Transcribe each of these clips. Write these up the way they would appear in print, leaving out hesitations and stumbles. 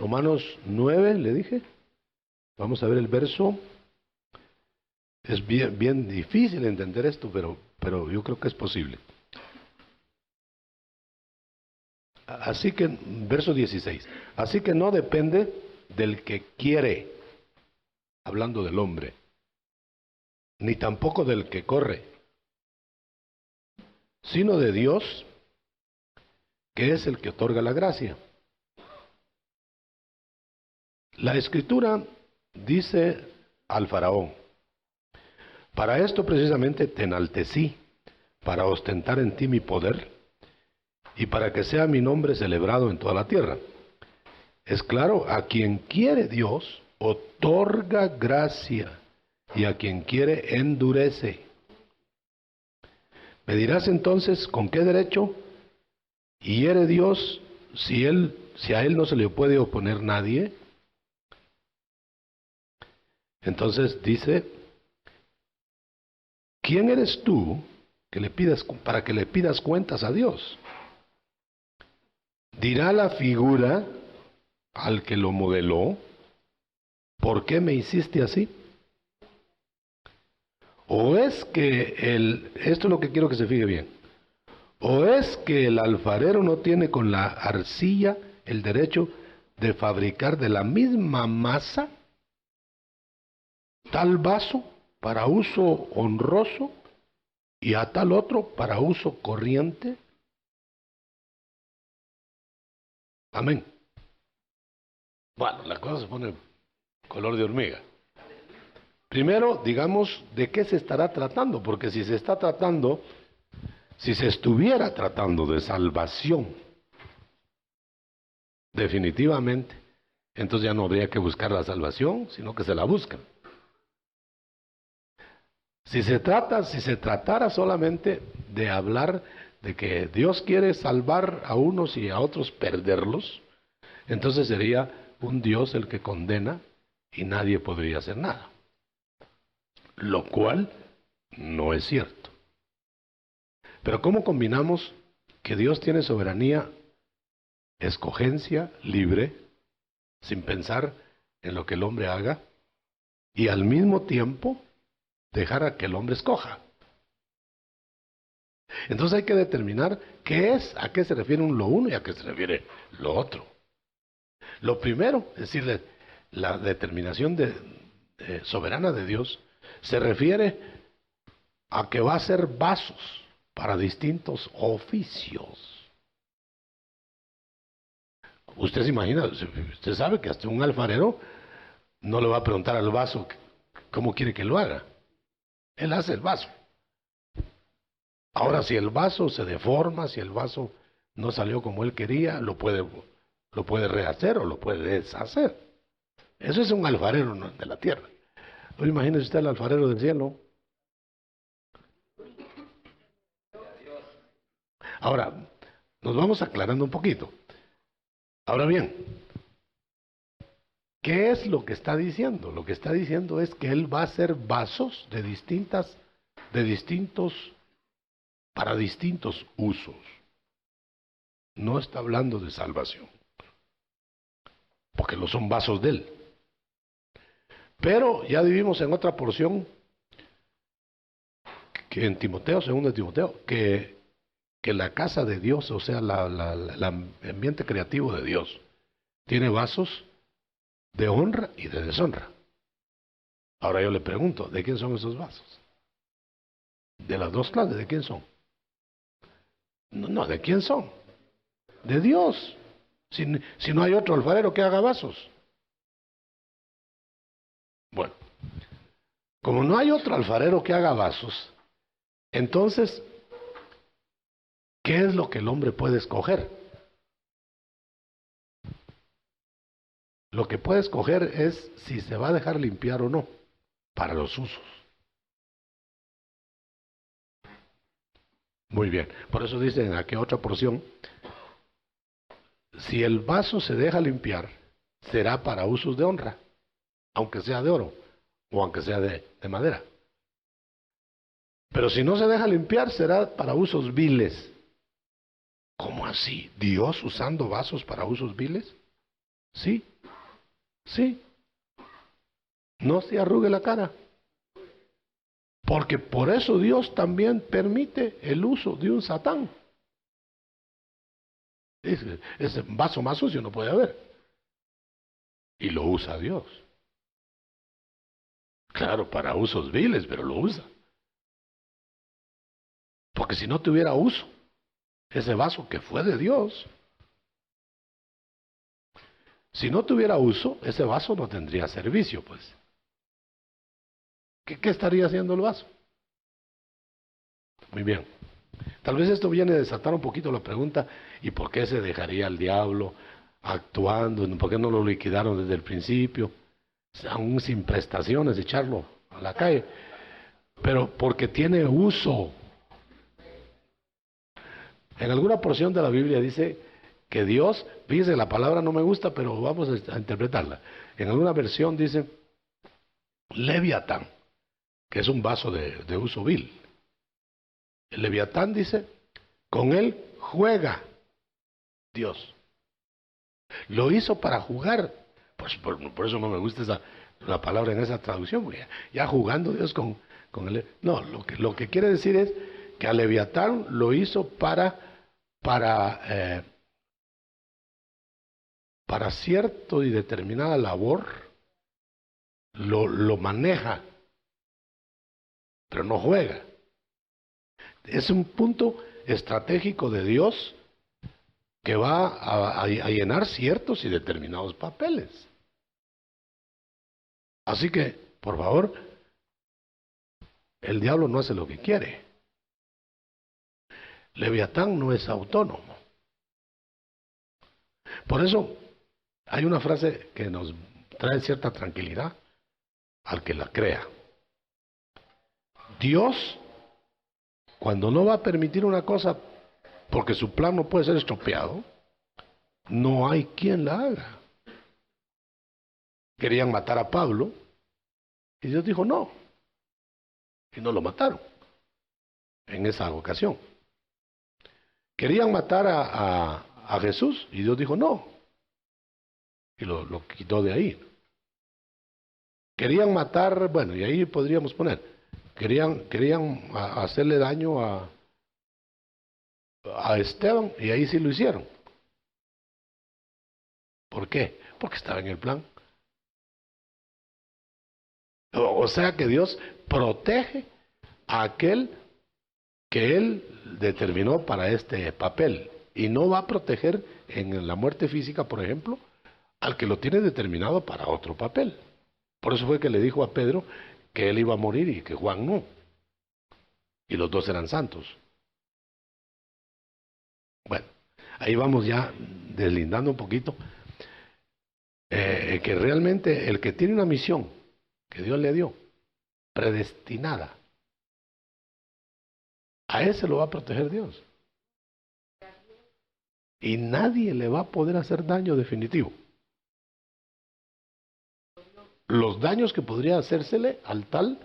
Romanos 9, le dije. Vamos a ver el verso. Es bien difícil entender esto, pero yo creo que es posible. Así que, verso 16. Así que no depende del que quiere, hablando del hombre, ni tampoco del que corre, sino de Dios, que es el que otorga la gracia. La Escritura dice al faraón: para esto precisamente te enaltecí, para ostentar en ti mi poder y para que sea mi nombre celebrado en toda la tierra. Es claro, a quien quiere Dios otorga gracia y a quien quiere endurece. Me dirás entonces, ¿con qué derecho hiere Dios si a él no se le puede oponer nadie? Entonces dice: ¿quién eres tú para que le pidas cuentas a Dios? Dirá la figura al que lo modeló: ¿por qué me hiciste así? O es que esto es lo que quiero que se fije bien, o es que el alfarero no tiene con la arcilla el derecho de fabricar de la misma masa tal vaso para uso honroso y a tal otro para uso corriente. Amén. Bueno, la cosa se pone color de hormiga. Primero, digamos, ¿de qué se estará tratando? Porque si se estuviera tratando de salvación, definitivamente, entonces ya no habría que buscar la salvación, sino que se la buscan. Si se tratara solamente de hablar de que Dios quiere salvar a unos y a otros perderlos, entonces sería un Dios el que condena y nadie podría hacer nada. Lo cual no es cierto. Pero ¿cómo combinamos que Dios tiene soberanía, escogencia libre, sin pensar en lo que el hombre haga, y al mismo tiempo dejar a que el hombre escoja? Entonces hay que determinar a qué se refiere lo uno y a qué se refiere lo otro. Lo primero, es decir, la determinación soberana de Dios, se refiere a que va a ser vasos para distintos oficios. Usted se imagina, usted sabe que hasta un alfarero no le va a preguntar al vaso cómo quiere que lo haga. Él hace el vaso. Ahora, si el vaso se deforma, si el vaso no salió como él quería, lo puede rehacer o lo puede deshacer. Eso es un alfarero de la tierra. Ahora imagínese usted el alfarero del cielo. Ahora, nos vamos aclarando un poquito. Ahora bien, ¿qué es lo que está diciendo? Lo que está diciendo es que él va a hacer vasos para distintos usos. No está hablando de salvación, porque no son vasos de él. Pero ya vivimos en otra porción, que en Timoteo, segundo de Timoteo, que la casa de Dios, o sea, el ambiente creativo de Dios, tiene vasos de honra y de deshonra. Ahora yo le pregunto, ¿de quién son esos vasos? De las dos clases, ¿de quién son? No, ¿de quién son? De Dios. Si no hay otro alfarero que haga vasos. Bueno, como no hay otro alfarero que haga vasos, entonces, ¿qué es lo que el hombre puede escoger? Lo que puede escoger es si se va a dejar limpiar o no, para los usos. Muy bien, por eso dicen en aquella otra porción, si el vaso se deja limpiar, será para usos de honra, aunque sea de oro o aunque sea de madera. Pero si no se deja limpiar, será para usos viles. ¿Cómo así? ¿Dios usando vasos para usos viles? Sí, Sí, no se arrugue la cara. Porque por eso Dios también permite el uso de un Satán. Ese vaso más sucio no puede haber. Y lo usa Dios. Claro, para usos viles, pero lo usa. Porque si no tuviera uso, ese vaso que fue de Dios, si no tuviera uso, ese vaso no tendría servicio, pues. ¿Qué estaría haciendo el vaso? Muy bien. Tal vez esto viene a desatar un poquito la pregunta, ¿y por qué se dejaría el diablo actuando? ¿Por qué no lo liquidaron desde el principio? Aún sin prestaciones, echarlo a la calle. Pero porque tiene uso. En alguna porción de la Biblia dice que Dios, fíjese, la palabra no me gusta, pero vamos a interpretarla. En alguna versión dice Leviatán, que es un vaso de uso vil. El Leviatán dice, con él juega Dios. Lo hizo para jugar. Pues por eso no me gusta la palabra en esa traducción. Ya jugando Dios con él. No, lo que quiere decir es que a Leviatán lo hizo para cierto y determinada labor. Lo maneja, pero no juega. Es un punto estratégico de Dios que va a llenar ciertos y determinados papeles. Así que, por favor, el diablo no hace lo que quiere. Leviatán no es autónomo. Por eso hay una frase que nos trae cierta tranquilidad al que la crea. Dios, cuando no va a permitir una cosa porque su plan no puede ser estropeado, no hay quien la haga. Querían matar a Pablo y Dios dijo no, y no lo mataron en esa ocasión. Querían matar a Jesús y Dios dijo no, y lo quitó de ahí. Querían matar, bueno, y ahí podríamos poner, querían hacerle daño a Esteban, y ahí sí lo hicieron. ¿Por qué? Porque estaba en el plan. O sea que Dios protege a aquel que Él determinó para este papel, y no va a proteger en la muerte física, por ejemplo, al que lo tiene determinado para otro papel. Por eso fue que le dijo a Pedro que él iba a morir y que Juan no. Y los dos eran santos. Bueno, ahí vamos ya deslindando un poquito. Que realmente el que tiene una misión que Dios le dio, predestinada, a ese lo va a proteger Dios. Y nadie le va a poder hacer daño definitivo. Los daños que podría hacérsele al tal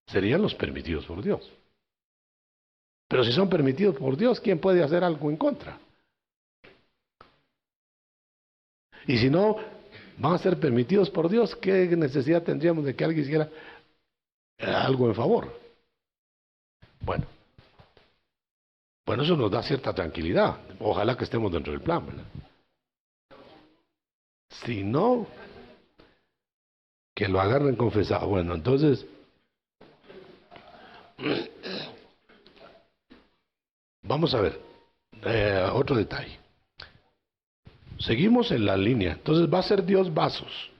serían los permitidos por Dios. Pero si son permitidos por Dios, ¿quién puede hacer algo en contra? Y si no van a ser permitidos por Dios, ¿qué necesidad tendríamos de que alguien hiciera algo en favor? Bueno, eso nos da cierta tranquilidad. Ojalá que estemos dentro del plan, ¿verdad? Si no, que lo agarren confesado. Bueno, entonces, vamos a ver otro detalle. Seguimos en la línea. Entonces va a ser Dios vasos.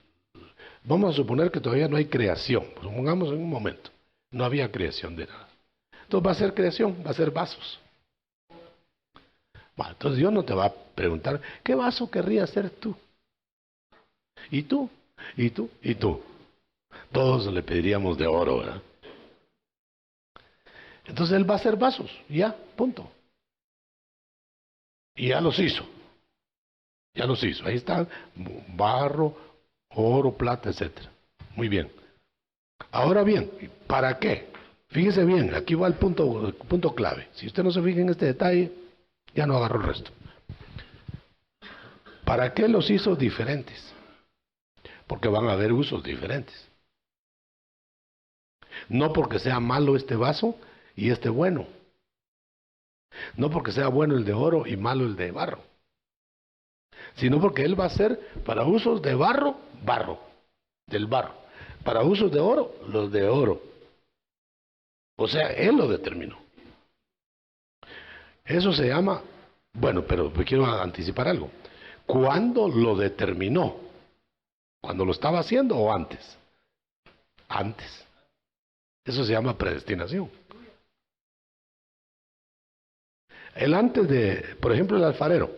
Vamos a suponer que todavía no hay creación. Supongamos en un momento. No había creación de nada. Entonces va a ser creación, va a ser vasos. Bueno, entonces Dios no te va a preguntar, ¿qué vaso querrías ser tú? ¿Y tú? ¿Y tú? ¿Y tú? Todos le pediríamos de oro, ¿verdad? Entonces Él va a hacer vasos, ya, punto. Y ya los hizo. Ya los hizo. Ahí están, barro, oro, plata, etc. Muy bien. Ahora bien, ¿para qué? Fíjese bien, aquí va el punto clave. Si usted no se fija en este detalle, ya no agarró el resto. ¿Para qué los hizo diferentes? porque van a haber usos diferentes. No porque sea malo este vaso y este bueno. No porque sea bueno el de oro y malo el de barro. Sino porque él va a ser para usos de barro, barro, del barro. Para usos de oro, los de oro. O sea, él lo determinó. Eso se llama, bueno, pero quiero anticipar algo. ¿Cuándo lo determinó? ¿Cuando lo estaba haciendo o antes? Antes. Eso se llama predestinación. El antes de, por ejemplo, el alfarero,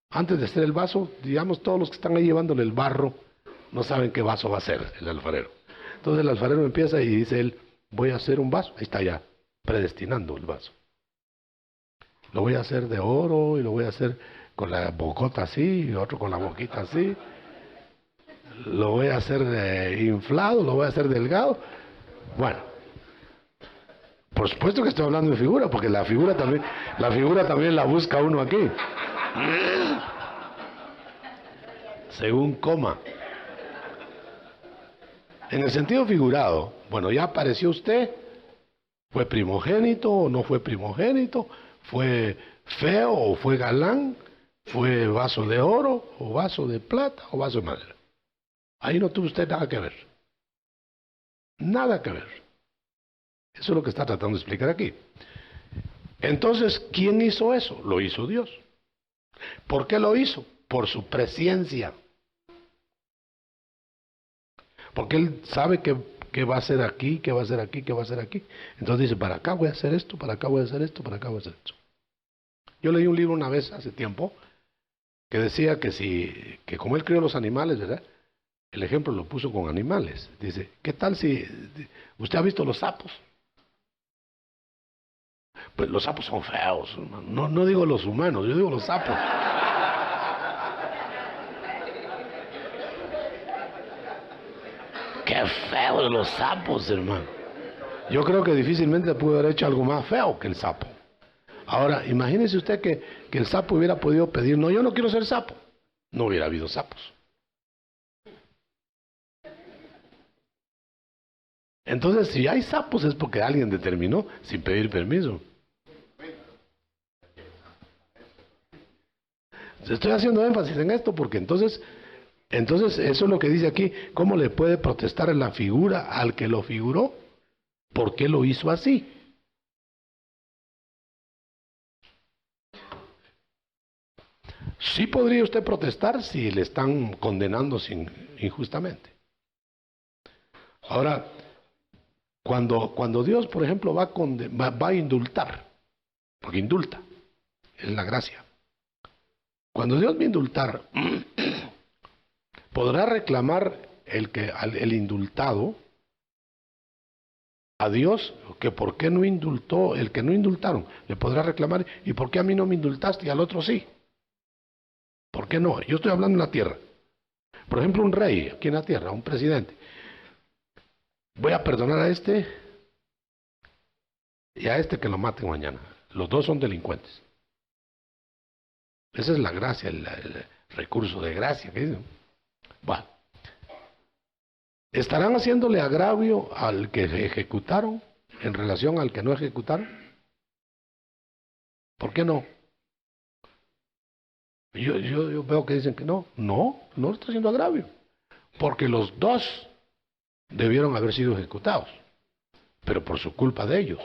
antes de hacer el vaso, digamos, todos los que están ahí llevándole el barro, no saben qué vaso va a ser el alfarero. Entonces el alfarero empieza y dice él, voy a hacer un vaso. Ahí está ya, predestinando el vaso. Lo voy a hacer de oro y lo voy a hacer con la bocota así y otro con la boquita así. Lo voy a hacer inflado, lo voy a hacer delgado. Bueno, por supuesto que estoy hablando de figura, porque la figura también la busca uno aquí. Según coma. En el sentido figurado, bueno, ya apareció usted, fue primogénito o no fue primogénito, fue feo o fue galán, fue vaso de oro o vaso de plata o vaso de madera. Ahí no tuvo usted nada que ver. Nada que ver. Eso es lo que está tratando de explicar aquí. Entonces, ¿quién hizo eso? Lo hizo Dios. ¿Por qué lo hizo? Por su presciencia. Porque Él sabe que va a ser aquí, que va a ser aquí, que va a ser aquí. Entonces dice, para acá voy a hacer esto, para acá voy a hacer esto, para acá voy a hacer esto. Yo leí un libro una vez hace tiempo que decía que como Él crió los animales, ¿verdad? El ejemplo lo puso con animales. Dice, ¿qué tal si usted ha visto los sapos? Pues los sapos son feos, hermano. No digo los humanos, yo digo los sapos. Qué feos los sapos, hermano. Yo creo que difícilmente pudo haber hecho algo más feo que el sapo. Ahora, imagínese usted que el sapo hubiera podido pedir, no, yo no quiero ser sapo. No hubiera habido sapos. Entonces, si hay sapos es porque alguien determinó sin pedir permiso. Estoy haciendo énfasis en esto porque entonces eso es lo que dice aquí. ¿Cómo le puede protestar en la figura al que lo figuró? ¿Por qué lo hizo así? Sí podría usted protestar si le están condenando injustamente. Ahora, cuando Dios, por ejemplo, va a indultar, porque indulta, es la gracia. Cuando Dios va a indultar, podrá reclamar el indultado a Dios que por qué no indultó el que no indultaron. Le podrá reclamar, ¿y por qué a mí no me indultaste y al otro sí? ¿Por qué no? Yo estoy hablando en la tierra. Por ejemplo, un rey aquí en la tierra, un presidente. Voy a perdonar a este y a este que lo maten mañana. Los dos son delincuentes. Esa es la gracia, el recurso de gracia que dicen. Bueno, ¿estarán haciéndole agravio al que ejecutaron en relación al que no ejecutaron? ¿Por qué no? Yo veo que dicen que no está haciendo agravio, porque los dos debieron haber sido ejecutados, pero por su culpa de ellos.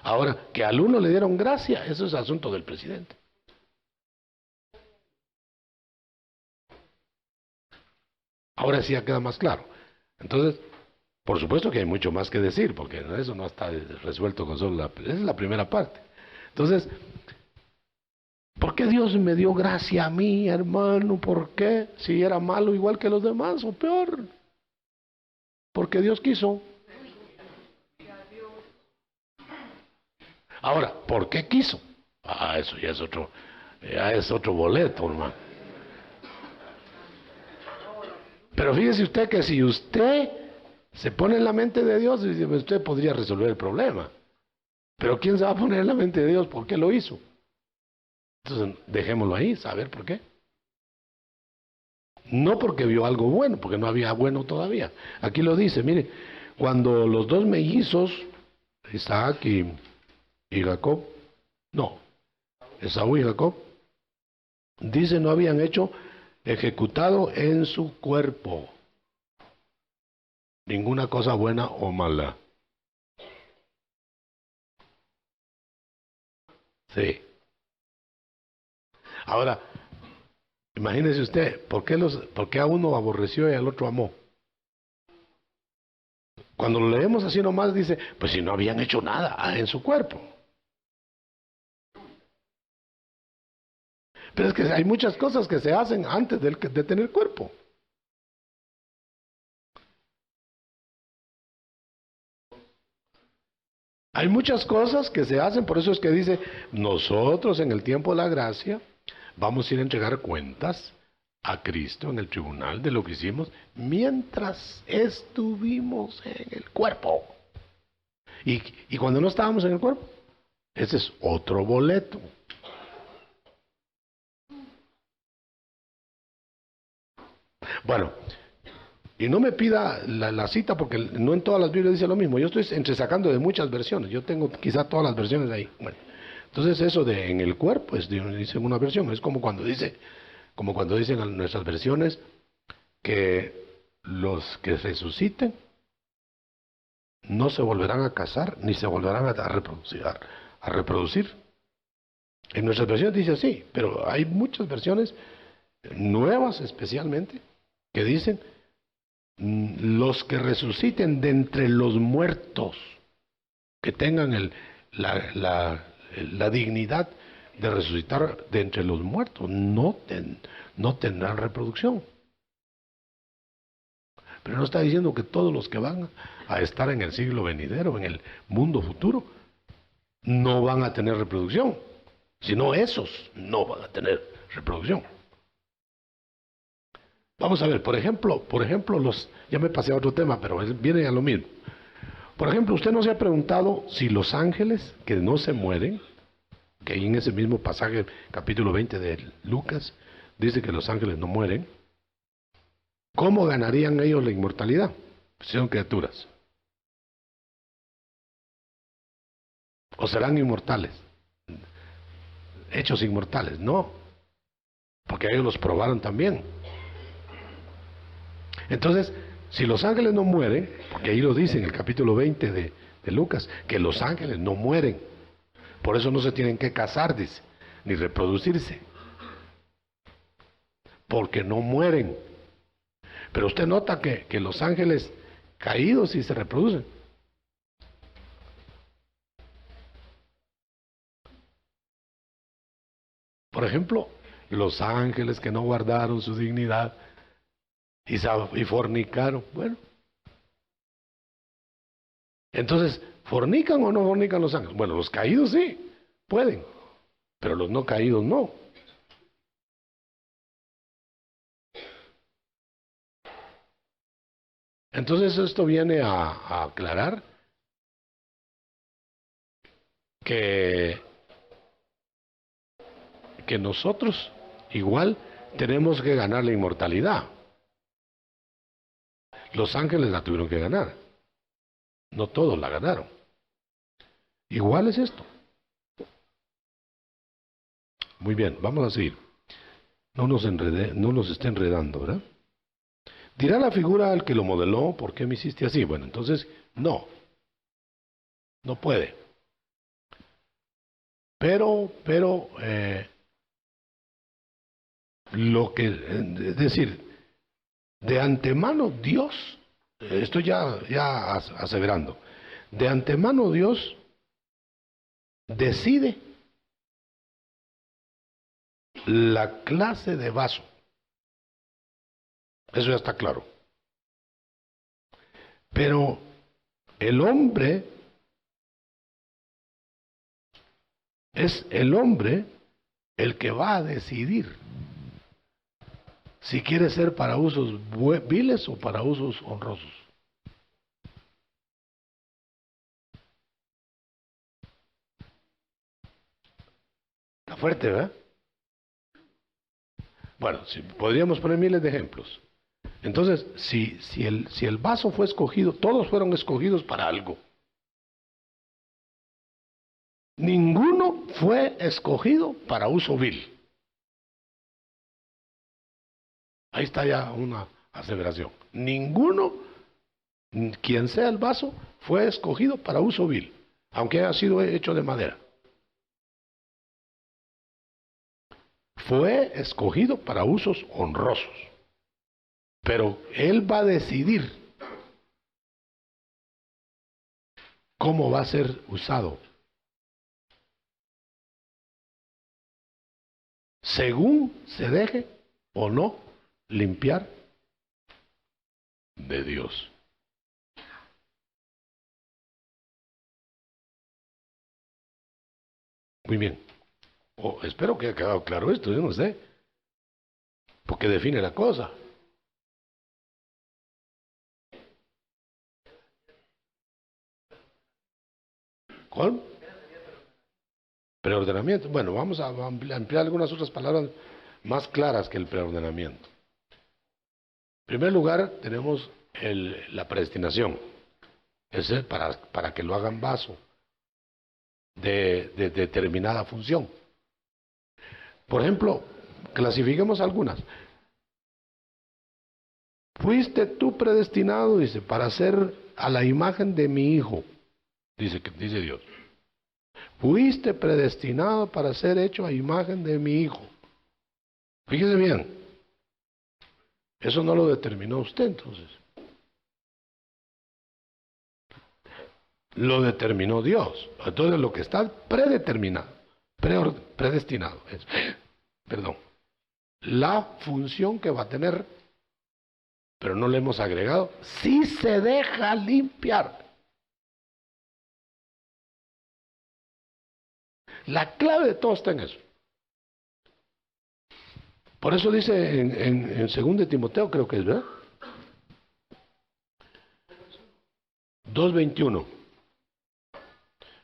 Ahora, que al uno le dieron gracia, eso es asunto del presidente. Ahora sí ya queda más claro. Entonces, por supuesto que hay mucho más que decir, porque eso no está resuelto con solo esa es la primera parte. Entonces, ¿por qué Dios me dio gracia a mí, hermano? ¿Por qué? Si era malo igual que los demás o peor. Porque Dios quiso. Ahora, ¿por qué quiso? Eso ya es otro boleto, hermano. Pero fíjese usted que si usted se pone en la mente de Dios, usted podría resolver el problema. Pero ¿quién se va a poner en la mente de Dios? ¿Por qué lo hizo? Entonces, dejémoslo ahí, saber por qué. No porque vio algo bueno, porque no había bueno todavía. Aquí lo dice, mire, cuando los dos mellizos, Isaac y Jacob, no, Esaú y Jacob, dice no habían hecho ejecutado en su cuerpo ninguna cosa buena o mala. Sí. Ahora, imagínese usted, ¿por qué a uno aborreció y al otro amó? Cuando lo leemos así nomás dice, pues si no habían hecho nada en su cuerpo. Pero es que hay muchas cosas que se hacen antes de tener cuerpo. Hay muchas cosas que se hacen, por eso es que dice, nosotros en el tiempo de la gracia vamos a ir a entregar cuentas a Cristo en el tribunal de lo que hicimos mientras estuvimos en el cuerpo. Y cuando no estábamos en el cuerpo, ese es otro boleto. Bueno, y no me pida la cita porque no en todas las Biblias dice lo mismo. Yo estoy entresacando de muchas versiones. Yo tengo quizá todas las versiones ahí. Bueno, entonces eso de en el cuerpo dice una versión. Es como cuando dicen en nuestras versiones que los que resuciten no se volverán a casar ni se volverán a reproducir. En nuestras versiones dice así, pero hay muchas versiones nuevas especialmente que dicen los que resuciten de entre los muertos, que tengan la dignidad de resucitar de entre los muertos, no tendrán reproducción. Pero no está diciendo que todos los que van a estar en el siglo venidero, en el mundo futuro, no van a tener reproducción, sino esos no van a tener reproducción. Vamos a ver, por ejemplo, ya me pasé a otro tema, pero viene a lo mismo. Por ejemplo, usted no se ha preguntado si los ángeles que no se mueren, que ahí en ese mismo pasaje, capítulo 20 de Lucas, dice que los ángeles no mueren, ¿cómo ganarían ellos la inmortalidad? Pues son criaturas. ¿O serán inmortales? Hechos inmortales, no, porque ellos los probaron también. Entonces, si los ángeles no mueren, porque ahí lo dice en el capítulo 20 de Lucas, que los ángeles no mueren, por eso no se tienen que casar, dice, ni reproducirse, porque no mueren. Pero usted nota que los ángeles caídos sí se reproducen. Por ejemplo, los ángeles que no guardaron su dignidad y fornicaron. Bueno, entonces, ¿fornican o no fornican los ángeles? Bueno, los caídos sí, pueden, pero los no caídos no. Entonces esto viene a aclarar que, que nosotros igual tenemos que ganar la inmortalidad. Los ángeles la tuvieron que ganar, no todos la ganaron. Igual es esto. Muy bien, vamos a seguir. No nos esté enredando, ¿verdad? Dirá la figura al que lo modeló, ¿por qué me hiciste así? Bueno, entonces, no puede. Pero, es decir, de antemano Dios, estoy ya aseverando, de antemano Dios decide la clase de vaso. Eso ya está claro. Pero el hombre es el hombre el que va a decidir si quiere ser para usos viles o para usos honrosos. Está fuerte, ¿verdad? Bueno, podríamos poner miles de ejemplos. Entonces, si el vaso fue escogido, todos fueron escogidos para algo. Ninguno fue escogido para uso vil. Ahí está ya una aseveración. Ninguno, quien sea el vaso, fue escogido para uso vil, aunque haya sido hecho de madera. Fue escogido para usos honrosos. Pero Él va a decidir cómo va a ser usado, según se deje o no limpiar de Dios. Muy bien. Espero que haya quedado claro esto, yo no sé, porque define la cosa. ¿Cuál? Preordenamiento. Bueno, vamos a ampliar algunas otras palabras más claras que el preordenamiento. En primer lugar, tenemos la predestinación. Ese es para que lo hagan vaso de determinada función. Por ejemplo, clasifiquemos algunas. Fuiste tú predestinado, dice, para ser a la imagen de mi hijo, dice Dios. Fuiste predestinado para ser hecho a imagen de mi hijo. Fíjese bien, eso no lo determinó usted entonces. Lo determinó Dios. Entonces lo que está predeterminado, predestinado, es, la función que va a tener, pero no le hemos agregado, si se deja limpiar. La clave de todo está en eso. Por eso dice en 2 de Timoteo, creo que es, ¿verdad? 2:21.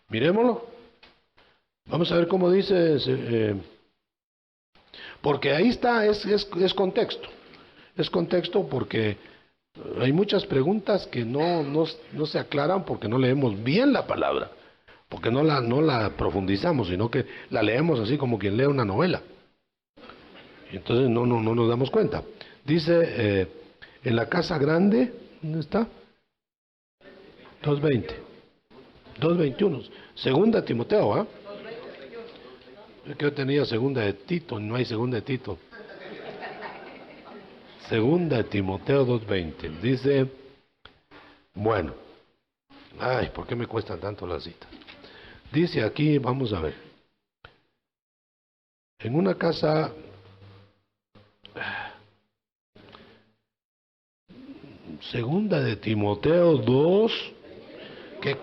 Mirémoslo. Vamos a ver cómo dice, porque ahí está, es contexto. Es contexto porque hay muchas preguntas que no se aclaran porque no leemos bien la palabra, porque no la profundizamos, sino que la leemos así como quien lee una novela. Y entonces no nos damos cuenta. Dice, en la casa grande, ¿dónde está? 2:20. 2:21. Segunda de Timoteo, ¿ah? Es que yo tenía segunda de Tito, no hay segunda de Tito. Segunda de Timoteo 2:20. Dice, bueno, ay, ¿por qué me cuestan tanto las citas? Dice aquí, vamos a ver. En una casa, segunda de Timoteo 2,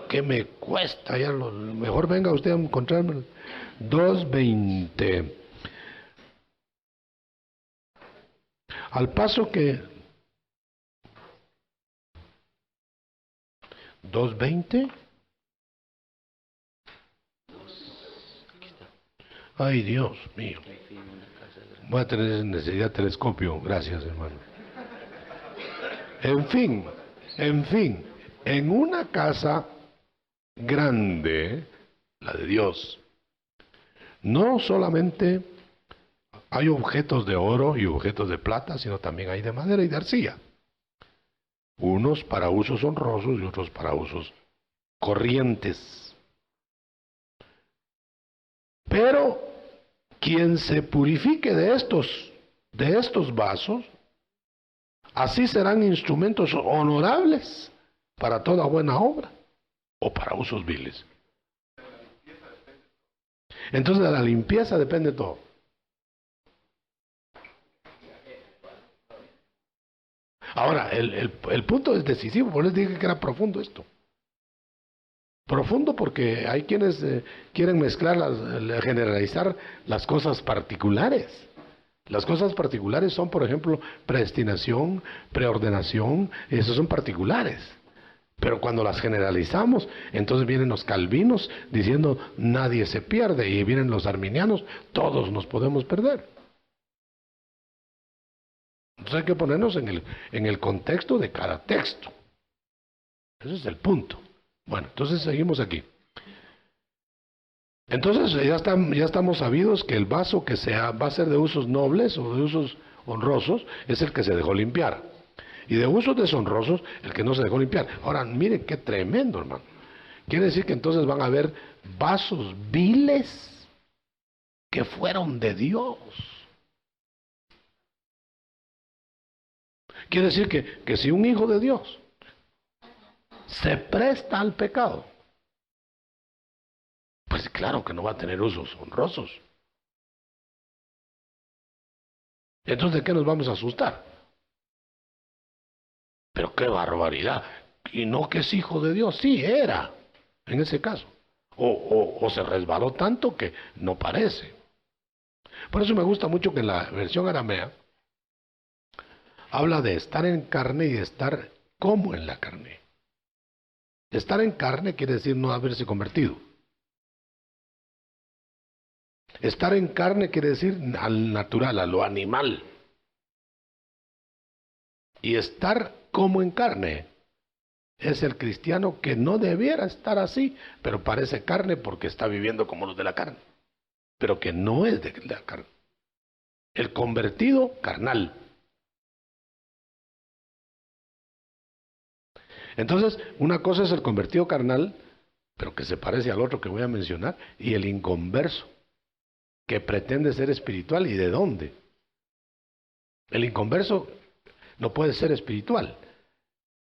que me cuesta, ya mejor venga usted a encontrarme. 2:20. Al paso que 2:20. Ay, Dios mío. Voy a tener necesidad de telescopio. Gracias, hermano. En fin, en una casa grande, la de Dios, no solamente hay objetos de oro y objetos de plata, sino también hay de madera y de arcilla. Unos para usos honrosos y otros para usos corrientes. Pero quien se purifique de estos vasos, así serán instrumentos honorables para toda buena obra o para usos viles. Entonces de la limpieza depende todo. Ahora, el punto es decisivo, por eso les dije que era profundo esto. Profundo porque hay quienes quieren mezclar, generalizar las cosas particulares. Las cosas particulares son, por ejemplo, predestinación, preordenación, esos son particulares. Pero cuando las generalizamos, entonces vienen los calvinos diciendo nadie se pierde, y vienen los arminianos, todos nos podemos perder. Entonces hay que ponernos en el contexto de cada texto. Ese es el punto. Bueno, entonces seguimos aquí. Entonces ya estamos sabidos que el vaso que va a ser de usos nobles o de usos honrosos es el que se dejó limpiar. Y de usos deshonrosos, el que no se dejó limpiar. Ahora, miren qué tremendo, hermano. Quiere decir que entonces van a haber vasos viles que fueron de Dios. Quiere decir que si un hijo de Dios se presta al pecado, pues claro que no va a tener usos honrosos. Entonces, ¿de qué nos vamos a asustar? Pero qué barbaridad. Y no que es hijo de Dios. Sí, era, en ese caso. O se resbaló tanto que no parece. Por eso me gusta mucho que en la versión aramea habla de estar en carne y de estar como en la carne. Estar en carne quiere decir no haberse convertido. Estar en carne quiere decir al natural, a lo animal. Y estar como en carne es el cristiano que no debiera estar así, pero parece carne porque está viviendo como los de la carne, pero que no es de la carne. El convertido carnal. Entonces, una cosa es el convertido carnal, pero que se parece al otro que voy a mencionar, y el inconverso, que pretende ser espiritual. ¿Y de dónde? El inconverso no puede ser espiritual.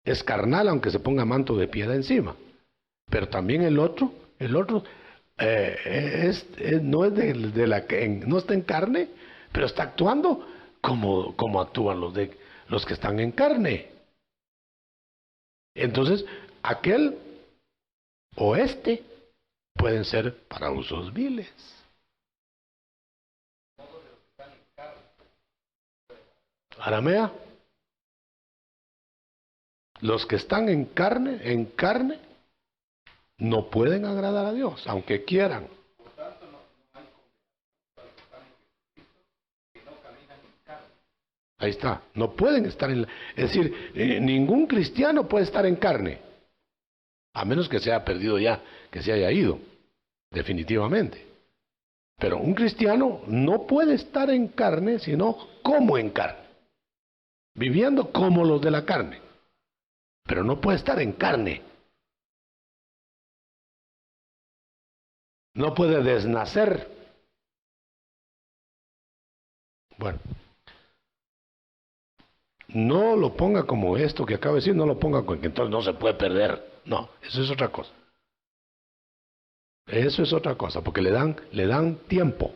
Es carnal aunque se ponga manto de piedra encima. Pero también el otro no es no está en carne, pero está actuando como actúan los que están en carne. Entonces, aquel o este pueden ser para usos viles. Aramea. Los que están en carne, no pueden agradar a Dios, aunque quieran. Ahí está, no pueden estar es decir, ningún cristiano puede estar en carne, a menos que se haya perdido ya, que se haya ido, definitivamente. Pero un cristiano no puede estar en carne, sino como en carne, viviendo como los de la carne. Pero no puede estar en carne. No puede desnacer. Bueno, no lo ponga como esto que acabo de decir, no lo ponga con que entonces no se puede perder. No, eso es otra cosa. Eso es otra cosa, porque le dan tiempo.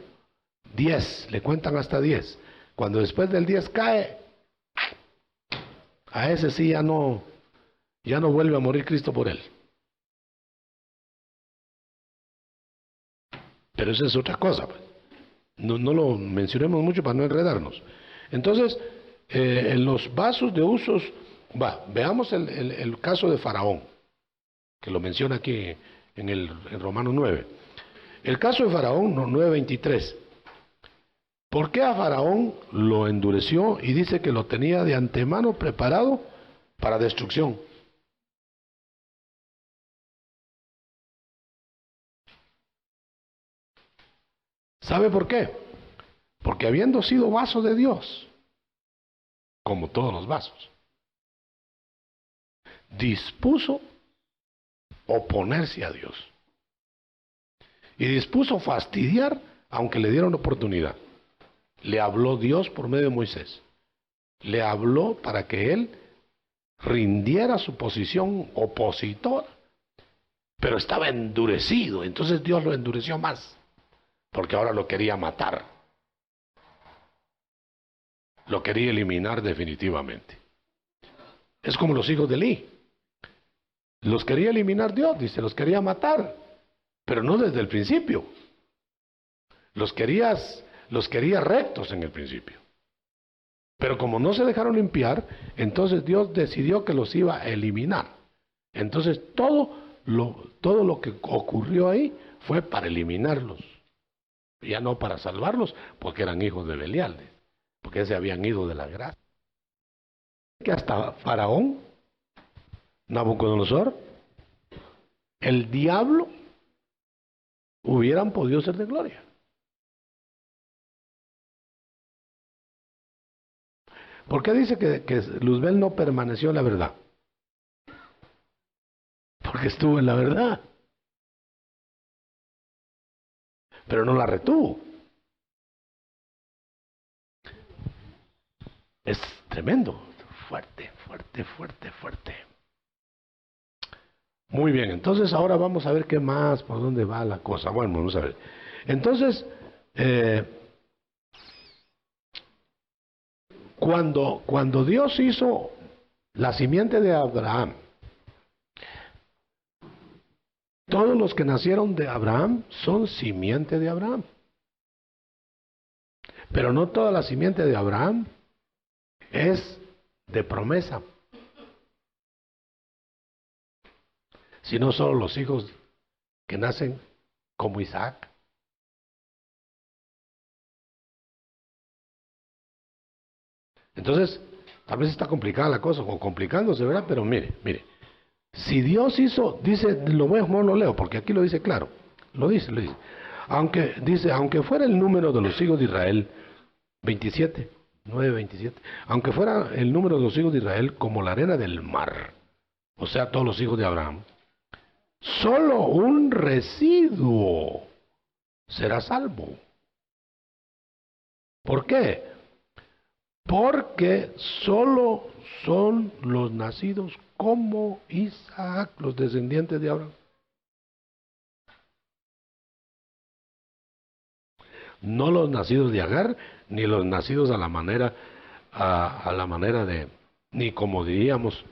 10, le cuentan hasta 10. Cuando después del 10 cae, a ese sí ya no vuelve a morir Cristo por él. Pero eso es otra cosa. No lo mencionemos mucho para no enredarnos. Entonces, en los vasos de usos, veamos el caso de Faraón, que lo menciona aquí en Romanos 9. El caso de Faraón, 9:23. ¿Por qué a Faraón lo endureció y dice que lo tenía de antemano preparado para destrucción? ¿Sabe por qué? Porque habiendo sido vaso de Dios, como todos los vasos, dispuso oponerse a Dios. Y dispuso fastidiar, aunque le dieron oportunidad. Le habló Dios por medio de Moisés. Le habló para que él rindiera su posición opositora, pero estaba endurecido. Entonces Dios lo endureció más, porque ahora lo quería matar. Lo quería eliminar definitivamente. Es como los hijos de Elí. Los quería eliminar Dios, dice, los quería matar, pero no desde el principio. Los quería rectos en el principio. Pero como no se dejaron limpiar, entonces Dios decidió que los iba a eliminar. Entonces todo lo que ocurrió ahí fue para eliminarlos. Ya no para salvarlos, porque eran hijos de Belial, porque se habían ido de la gracia. que hasta Faraón, Nabucodonosor, el diablo, hubieran podido ser de gloria. ¿Por qué dice que Luzbel no permaneció en la verdad? Porque estuvo en la verdad, pero no la retuvo. Es tremendo, fuerte, fuerte, fuerte, fuerte. Muy bien, entonces ahora vamos a ver qué más, por dónde va la cosa. Bueno, vamos a ver. Entonces, cuando Dios hizo la simiente de Abraham, todos los que nacieron de Abraham son simiente de Abraham. Pero no toda la simiente de Abraham es de promesa, sino solo los hijos que nacen como Isaac. Entonces, tal vez está complicada la cosa, o complicándose, ¿verdad? Pero mire, si Dios hizo, dice, lo leo, porque aquí lo dice claro, lo dice. Aunque fuera el número de los hijos de Israel, 9:27, aunque fuera el número de los hijos de Israel como la arena del mar, o sea, todos los hijos de Abraham, solo un residuo será salvo. ¿Por qué? Porque solo son los nacidos como Isaac, los descendientes de Abraham. No los nacidos de Agar, ni los nacidos a la manera de, ni como diríamos,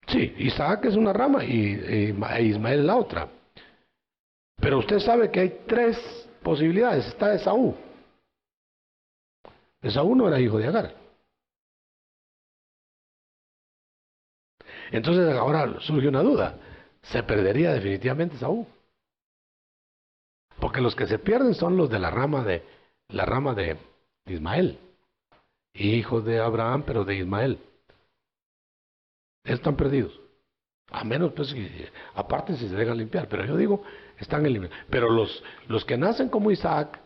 sí, Isaac es una rama e Ismael la otra. Pero usted sabe que hay tres posibilidades. Está Esaú. Esaú no era hijo de Agar. Entonces ahora surge una duda. ¿Se perdería definitivamente Esaú? Porque los que se pierden son los de la rama de Ismael. Hijos de Abraham, pero de Ismael. Están perdidos. A menos, pues, aparte si se dejan limpiar. Pero yo digo, están eliminados. Pero los que nacen como Isaac,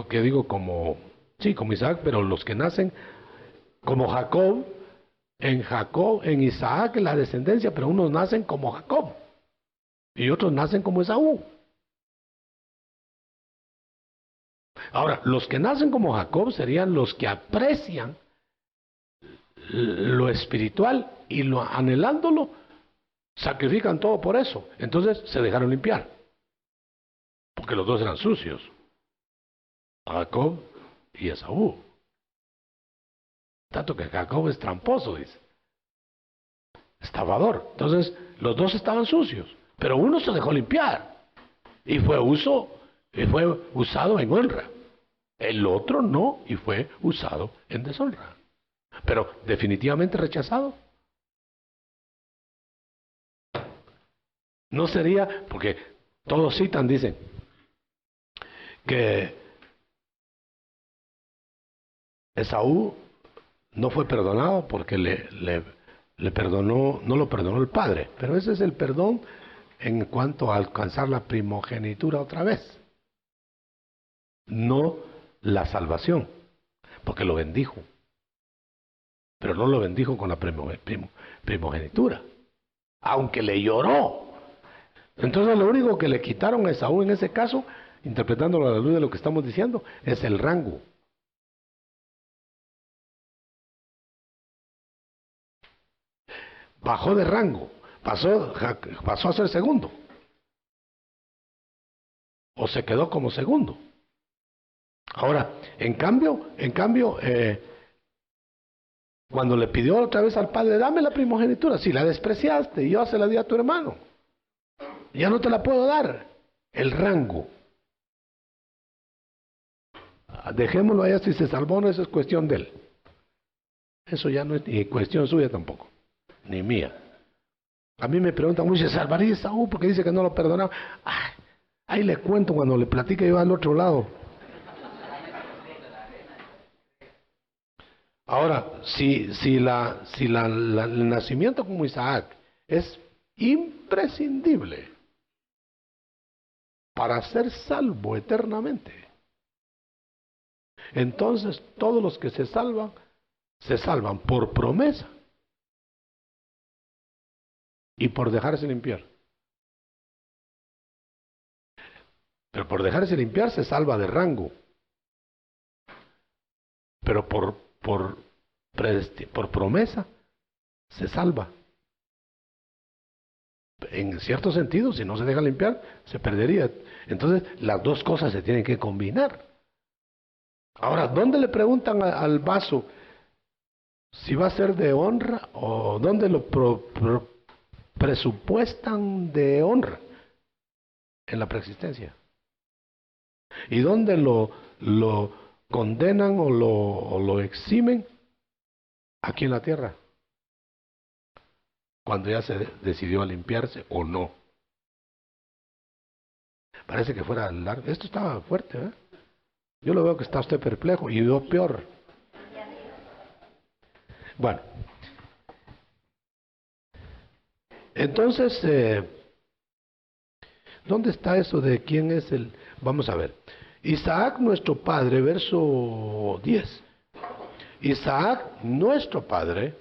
que digo como Isaac, pero los que nacen como Jacob, en Isaac la descendencia, pero unos nacen como Jacob y otros nacen como Esaú. Ahora, los que nacen como Jacob serían los que aprecian lo espiritual y anhelándolo, sacrifican todo por eso. Entonces se dejaron limpiar, porque los dos eran sucios, Jacob y Esaú. Tanto que Jacob es tramposo, dice, estafador. Entonces los dos estaban sucios, pero uno se dejó limpiar y fue usado en honra. El otro no, y fue usado en deshonra. Pero definitivamente rechazado. No sería, porque todos citan, dicen, que Esaú no fue perdonado porque le perdonó, no lo perdonó el padre. Pero ese es el perdón en cuanto a alcanzar la primogenitura otra vez. No la salvación, porque lo bendijo. Pero no lo bendijo con la primogenitura, aunque le lloró. Entonces lo único que le quitaron a Esaú en ese caso, interpretándolo a la luz de lo que estamos diciendo, es el rango. Bajó de rango, pasó a ser segundo, o se quedó como segundo. Ahora, en cambio, cuando le pidió otra vez al padre, dame la primogenitura, si la despreciaste y yo se la di a tu hermano, ya no te la puedo dar. El rango. Dejémoslo allá, si se salvó no, eso es cuestión de él. Eso ya no es ni cuestión suya tampoco, ni mía. A mí me preguntan mucho, ¿se salvaría Esaú? Porque dice que no lo perdonaba. Ay, ahí le cuento cuando le platique yo al otro lado. Ahora, el nacimiento como Isaac es imprescindible para ser salvo eternamente, entonces todos los que se salvan por promesa y por dejarse limpiar. Pero por dejarse limpiar se salva de rango. Pero por promesa se salva. En cierto sentido, si no se deja limpiar, se perdería. Entonces, las dos cosas se tienen que combinar. Ahora, ¿dónde le preguntan al vaso si va a ser de honra o dónde lo presupuestan de honra? En la preexistencia. ¿Y dónde lo condenan o lo eximen? Aquí en la tierra. Cuando ya se decidió a limpiarse o no. Parece que fuera largo. Esto estaba fuerte, ¿eh? Yo lo veo que está usted perplejo y yo peor. Bueno. Entonces, ¿dónde está eso de quién es el...? Vamos a ver. Isaac, nuestro padre, verso 10. Isaac, nuestro padre,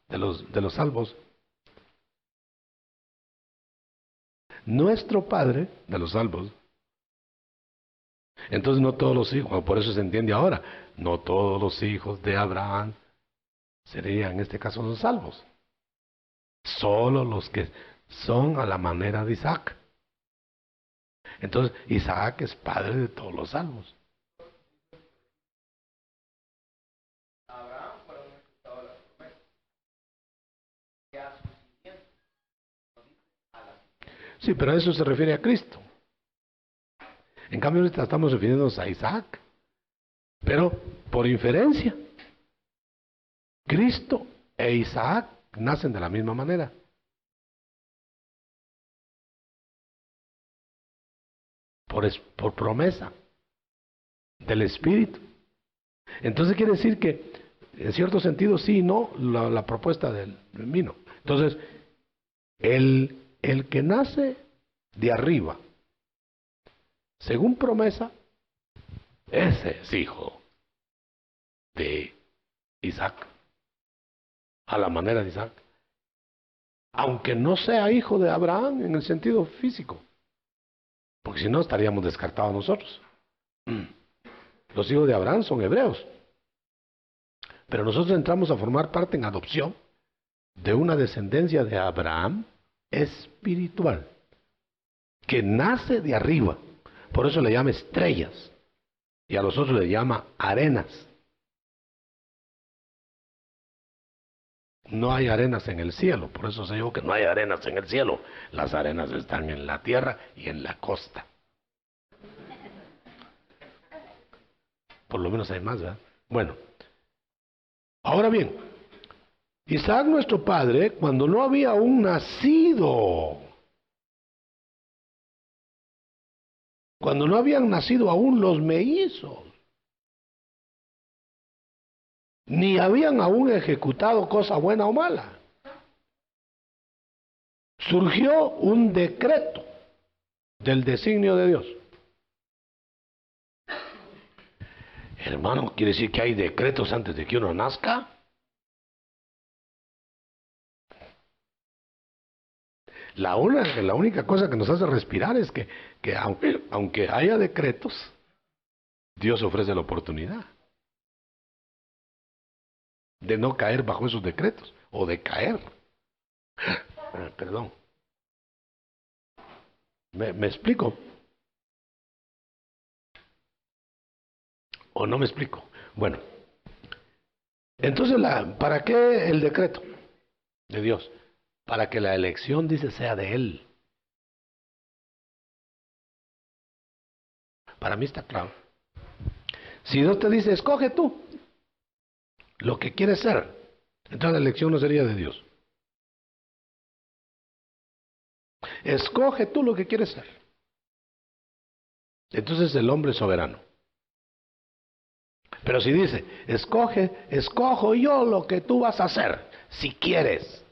de los salvos, nuestro padre de los salvos. Entonces no todos los hijos, por eso se entiende ahora, no todos los hijos de Abraham serían en este caso los salvos. Solo los que son a la manera de Isaac. Entonces Isaac es padre de todos los salvos. Sí, pero a eso se refiere a Cristo. En cambio, ahorita estamos refiriéndonos a Isaac. Pero, por inferencia, Cristo e Isaac nacen de la misma manera. Por promesa del Espíritu. Entonces quiere decir que, en cierto sentido, sí y no, la propuesta del vino. Entonces, el que nace de arriba, según promesa, ese es hijo de Isaac, a la manera de Isaac, aunque no sea hijo de Abraham en el sentido físico, porque si no estaríamos descartados nosotros. Los hijos de Abraham son hebreos, pero nosotros entramos a formar parte en adopción de una descendencia de Abraham espiritual, que nace de arriba. Por eso le llama estrellas y a los otros le llama arenas. No hay arenas en el cielo, por eso se dijo que no hay arenas en el cielo. Las arenas están en la tierra y en la costa. Por lo menos hay más, ¿verdad? Bueno, ahora bien, Isaac nuestro padre, cuando no había aún nacido, cuando no habían nacido aún los mellizos, ni habían aún ejecutado cosa buena o mala, surgió un decreto del designio de Dios. Hermano, ¿quiere decir que hay decretos antes de que uno nazca? La única cosa que nos hace respirar es que aunque haya decretos, Dios ofrece la oportunidad de no caer bajo esos decretos, o de caer. Perdón. ¿Me explico? ¿O no me explico? Bueno, entonces, ¿para qué el decreto de Dios? Para que la elección, dice, sea de Él. Para mí está claro. Si Dios te dice, escoge tú lo que quieres ser, entonces la elección no sería de Dios. Escoge tú lo que quieres ser. Entonces el hombre es soberano. Pero si dice, escojo yo lo que tú vas a hacer, si quieres.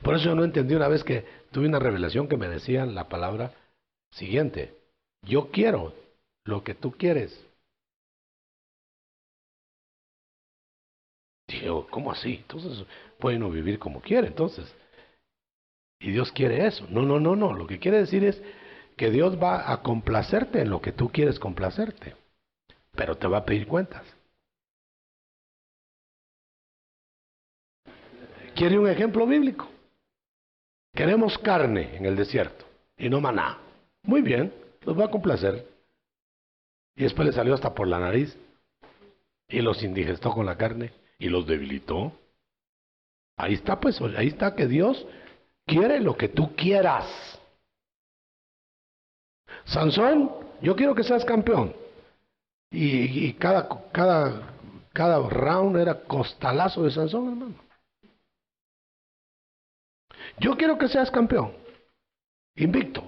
Por eso yo no entendí una vez que tuve una revelación que me decían la palabra siguiente: yo quiero lo que tú quieres. Dije, ¿cómo así? Entonces puede uno vivir como quiere, entonces. Y Dios quiere eso. No. Lo que quiere decir es que Dios va a complacerte en lo que tú quieres complacerte, pero te va a pedir cuentas. ¿Quiere un ejemplo bíblico? Queremos carne en el desierto y no maná. Muy bien, los va a complacer. Y después le salió hasta por la nariz y los indigestó con la carne y los debilitó. Ahí está, pues, ahí está que Dios quiere lo que tú quieras. Sansón, yo quiero que seas campeón. Y cada round era costalazo de Sansón, hermano. Yo quiero que seas campeón, invicto.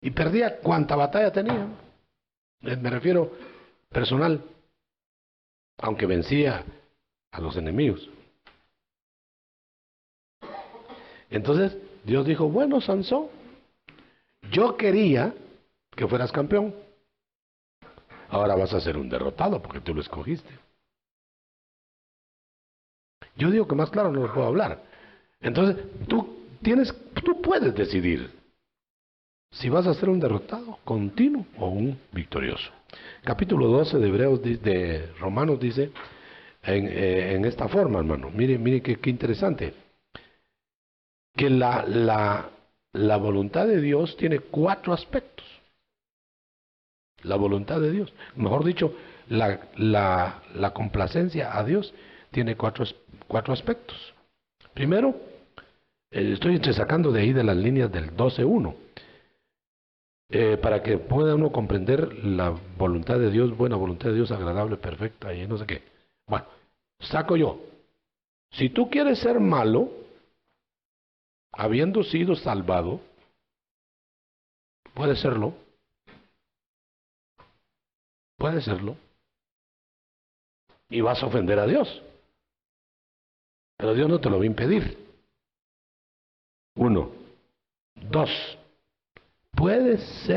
Y perdía cuanta batalla tenía. Me refiero personal, aunque vencía a los enemigos. Entonces Dios dijo, bueno, Sansón, yo quería que fueras campeón. Ahora vas a ser un derrotado porque tú lo escogiste. Yo digo que más claro no lo puedo hablar. Entonces tú puedes decidir si vas a ser un derrotado continuo o un victorioso. Capítulo 12 de Romanos dice en esta forma, hermano. Mire qué interesante. Que la voluntad de Dios tiene 4 aspectos. La voluntad de Dios, mejor dicho, la complacencia a Dios tiene cuatro aspectos. Primero, estoy sacando de ahí de las líneas del 12.1, para que pueda uno comprender la voluntad de Dios, buena voluntad de Dios, agradable, perfecta y no sé qué. Bueno, saco yo. Si tú quieres ser malo, habiendo sido salvado, puedes serlo. Puede serlo. Y vas a ofender a Dios. Pero Dios no te lo va a impedir. 1. 2. Puedes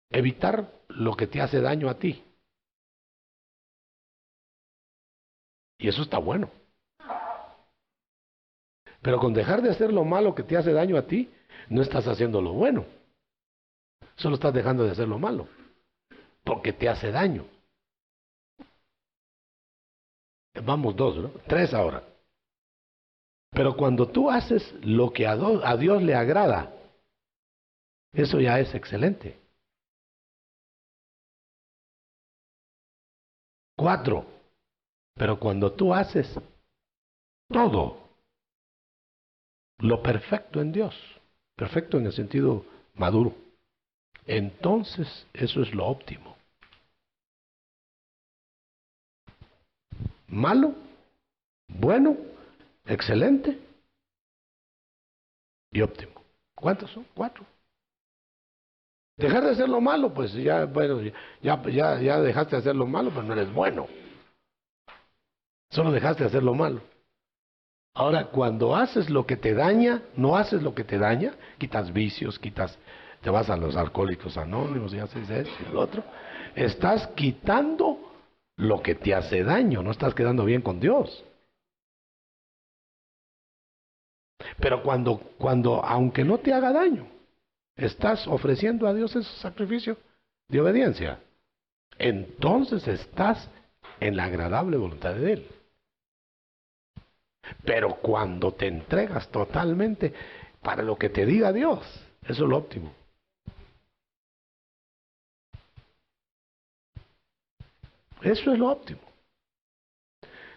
evitar lo que te hace daño a ti. Y eso está bueno. Pero con dejar de hacer lo malo que te hace daño a ti, no estás haciendo lo bueno. Solo estás dejando de hacer lo malo. Porque te hace daño. Vamos 2, ¿no? 3 ahora. Pero cuando tú haces lo que a Dios le agrada, eso ya es excelente. 4. Pero cuando tú haces todo lo perfecto en Dios, perfecto en el sentido maduro, entonces eso es lo óptimo. Malo, bueno, excelente y óptimo. ¿Cuántos son? 4. Dejar de hacer lo malo, pues ya, bueno, ya dejaste de hacer lo malo, pero no eres bueno. Solo dejaste de hacer lo malo. Ahora, cuando haces lo que te daña, no haces lo que te daña, quitas vicios, te vas a los alcohólicos anónimos y haces esto y lo otro, estás quitando lo que te hace daño, no estás quedando bien con Dios. Pero cuando aunque no te haga daño, estás ofreciendo a Dios ese sacrificio de obediencia, entonces estás en la agradable voluntad de Él. Pero cuando te entregas totalmente para lo que te diga Dios, eso es lo óptimo. Eso es lo óptimo.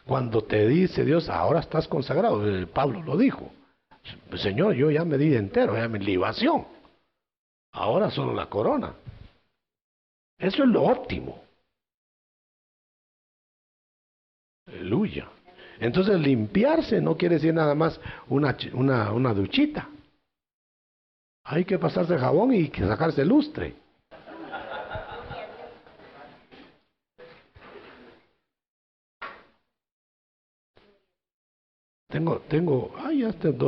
Cuando te dice Dios, ahora estás consagrado, Pablo lo dijo, Señor, yo ya me di entero, ya mi libación, ahora solo la corona. Eso es lo óptimo. Aleluya. Entonces limpiarse no quiere decir nada más una duchita. Hay que pasarse jabón y que sacarse lustre.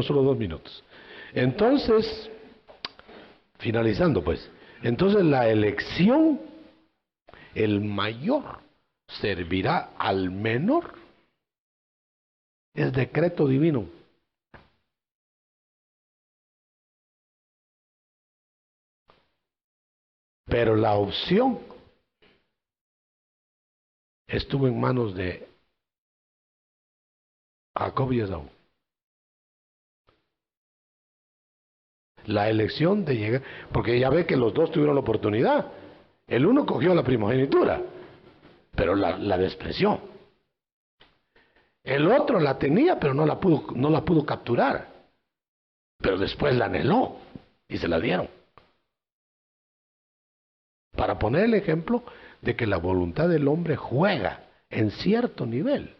Solo 2 minutos. Entonces, finalizando pues, entonces la elección, el mayor servirá al menor, es decreto divino. Pero la opción estuvo en manos de Jacob y Esaú. La elección de llegar, porque ya ve que los dos tuvieron la oportunidad. El uno cogió la primogenitura, pero la despreció. El otro la tenía, pero no la pudo capturar. Pero después la anheló y se la dieron. Para poner el ejemplo de que la voluntad del hombre juega en cierto nivel,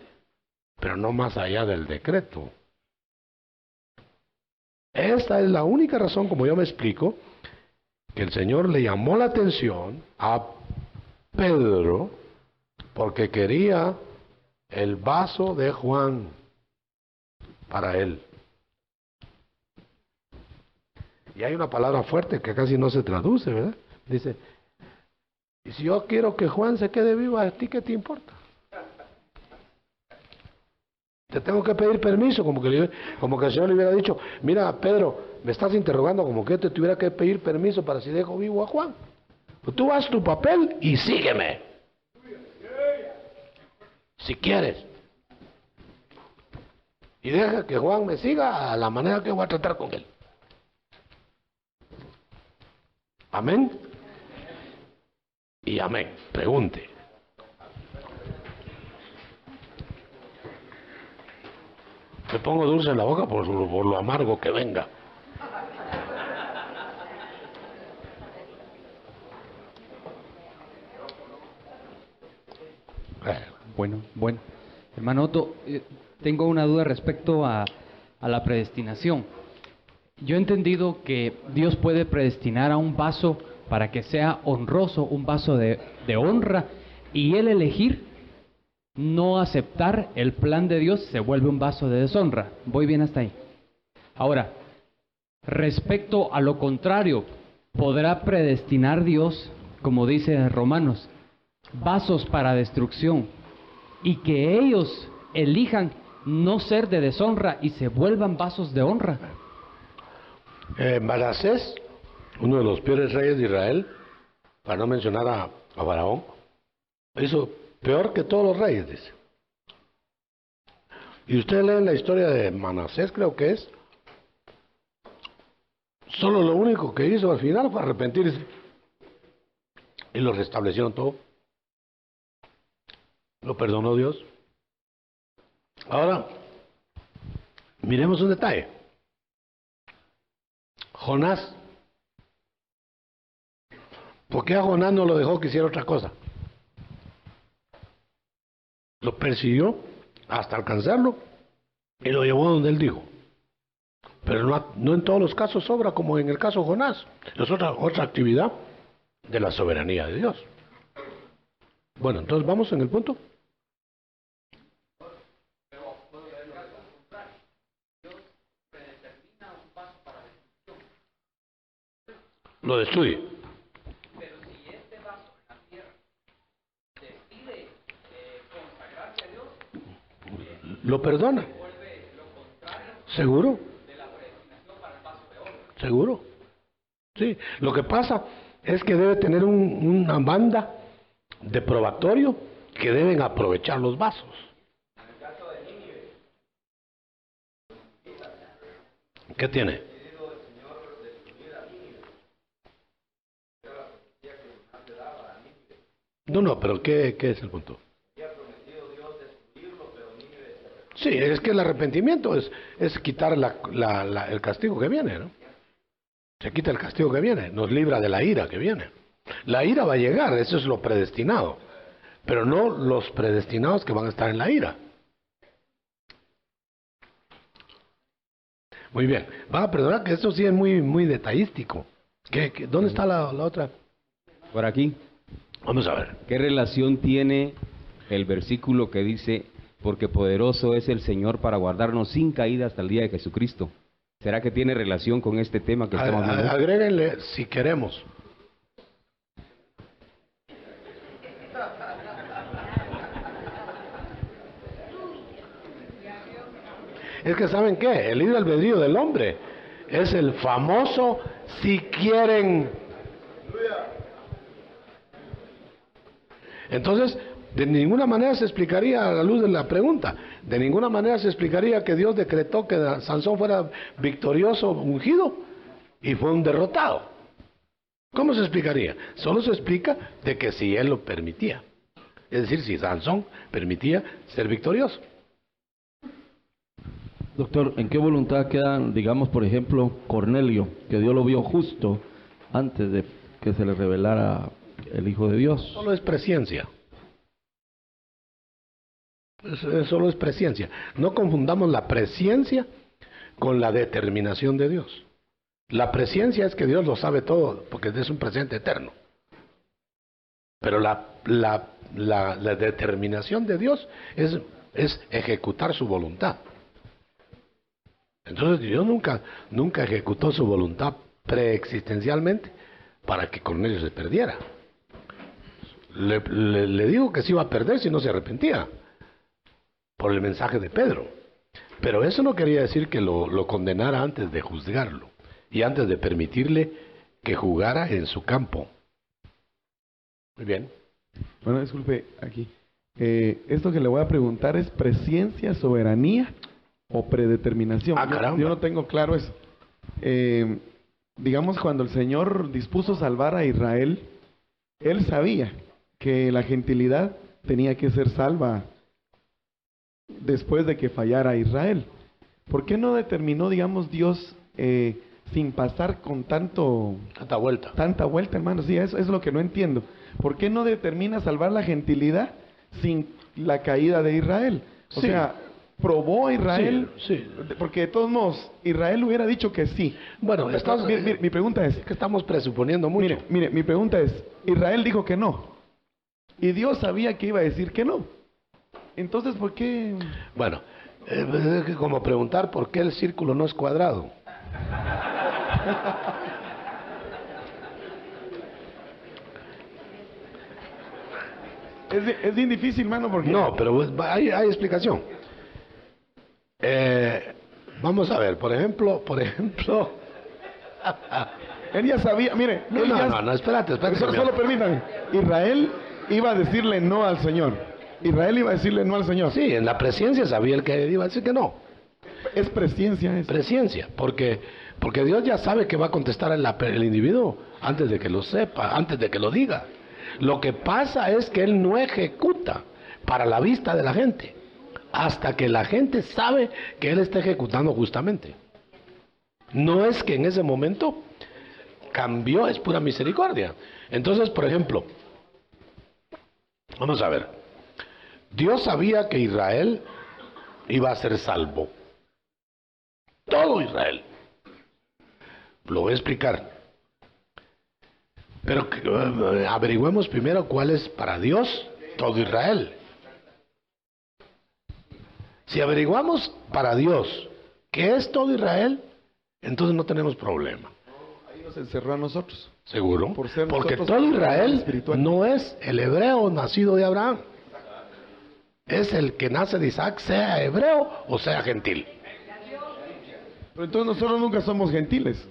pero no más allá del decreto. Esta es la única razón, como yo me explico, que el Señor le llamó la atención a Pedro porque quería el vaso de Juan para él. Y hay una palabra fuerte que casi no se traduce, ¿verdad? Dice, y si yo quiero que Juan se quede vivo, ¿a ti qué te importa? Te tengo que pedir permiso, como que el Señor le hubiera dicho, mira Pedro, me estás interrogando como que te tuviera que pedir permiso para si dejo vivo a Juan. Pues tú haz tu papel y sígueme. Si quieres. Y deja que Juan me siga a la manera que voy a tratar con él. Amén. Y amén. Pregunte. Me pongo dulce en la boca por lo amargo que venga. Bueno. Hermano Otto, tengo una duda respecto a la predestinación. Yo he entendido que Dios puede predestinar a un vaso para que sea honroso, un vaso de honra, y él elegir no aceptar el plan de Dios se vuelve un vaso de deshonra. Voy bien hasta ahí. Ahora, respecto a lo contrario, ¿podrá predestinar Dios, como dice Romanos, vasos para destrucción y que ellos elijan no ser de deshonra y se vuelvan vasos de honra? Manasés, uno de los peores reyes de Israel, para no mencionar a Faraón, hizo peor que todos los reyes, dice. Y ustedes leen la historia de Manasés, creo que es. Solo lo único que hizo al final fue arrepentirse. Y lo restablecieron todo. Lo perdonó Dios. Ahora, miremos un detalle. Jonás. ¿Por qué a Jonás no lo dejó que hiciera otra cosa? Lo persiguió hasta alcanzarlo y lo llevó donde él dijo. Pero no en todos los casos obra como en el caso de Jonás. Es otra actividad de la soberanía de Dios. Bueno, entonces vamos en el punto. Lo destruye. Pero si este vaso en la tierra decide consagrarse a Dios, lo perdona. vuelve lo contrario. ¿Seguro? De la predestinación para el vaso de oro. ¿Seguro? Sí. Lo que pasa es que debe tener una banda de probatorio que deben aprovechar los vasos. En el caso de Nínive, ¿Qué tiene? No, pero ¿qué es el punto? Sí, es que el arrepentimiento es quitar el castigo que viene, ¿no? Se quita el castigo que viene, nos libra de la ira que viene. La ira va a llegar, eso es lo predestinado, pero no los predestinados que van a estar en la ira. Muy bien. Va a perdonar que esto sí es muy detallístico. ¿Dónde está la otra? Por aquí. Vamos a ver. ¿Qué relación tiene el versículo que dice, porque poderoso es el Señor para guardarnos sin caída hasta el día de Jesucristo? ¿Será que tiene relación con este tema que estamos viendo? Agréguenle si queremos. Es que ¿saben qué? El libre albedrío del hombre es el famoso si quieren. Entonces, de ninguna manera se explicaría a la luz de la pregunta, de ninguna manera se explicaría que Dios decretó que Sansón fuera victorioso, ungido, y fue un derrotado. ¿Cómo se explicaría? Solo se explica de que si él lo permitía. Es decir, si Sansón permitía ser victorioso. Doctor, ¿en qué voluntad queda, digamos, por ejemplo, Cornelio, que Dios lo vio justo antes de que se le revelara el Hijo de Dios? Solo es presciencia. Solo es presciencia. No confundamos la presciencia con la determinación de Dios. La presciencia es que Dios lo sabe todo, porque es un presente eterno. Pero la determinación de Dios es ejecutar su voluntad. Entonces Dios nunca ejecutó su voluntad preexistencialmente para que Cornelio se perdiera. Le digo que se iba a perder si no se arrepentía por el mensaje de Pedro. Pero eso no quería decir que lo condenara antes de juzgarlo y antes de permitirle que jugara en su campo. Muy bien. Bueno, disculpe, aquí. Esto que le voy a preguntar es presciencia, soberanía o predeterminación. Caramba. Yo no tengo claro eso. Digamos, cuando el Señor dispuso salvar a Israel, Él sabía que la gentilidad tenía que ser salva después de que fallara Israel. ¿Por qué no determinó, digamos, Dios sin pasar con tanta vuelta, hermano? Sí, eso es lo que no entiendo. ¿Por qué no determina salvar la gentilidad sin la caída de Israel? O sea, probó a Israel, sí. Porque de todos modos, Israel hubiera dicho que sí. Bueno, mi pregunta es que estamos presuponiendo mucho. Mire, mi pregunta es, Israel dijo que no, y Dios sabía que iba a decir que no. Entonces, ¿por qué? Bueno, es como preguntar por qué el círculo no es cuadrado. Es bien difícil, hermano, porque... No, pero hay explicación. Vamos a ver, por ejemplo... Él ya sabía, mire... No, espérate. Solo permítame. Israel iba a decirle no al Señor. Israel iba a decirle no al Señor. Sí, en la presciencia sabía el que iba a decir que no. Es presciencia eso. Presciencia, porque Dios ya sabe que va a contestar el individuo antes de que lo sepa, antes de que lo diga. Lo que pasa es que Él no ejecuta para la vista de la gente, hasta que la gente sabe que Él está ejecutando justamente. No es que en ese momento cambió, es pura misericordia. Entonces, por ejemplo, vamos a ver. Dios sabía que Israel iba a ser salvo. Todo Israel. Lo voy a explicar. Pero averigüemos primero cuál es para Dios todo Israel. Si averiguamos para Dios qué es todo Israel, entonces no tenemos problema. Ahí nos encerró a nosotros. ¿Seguro? Porque todo Israel no es el hebreo nacido de Abraham. Es el que nace de Isaac, sea hebreo o sea gentil. Pero entonces nosotros nunca somos gentiles.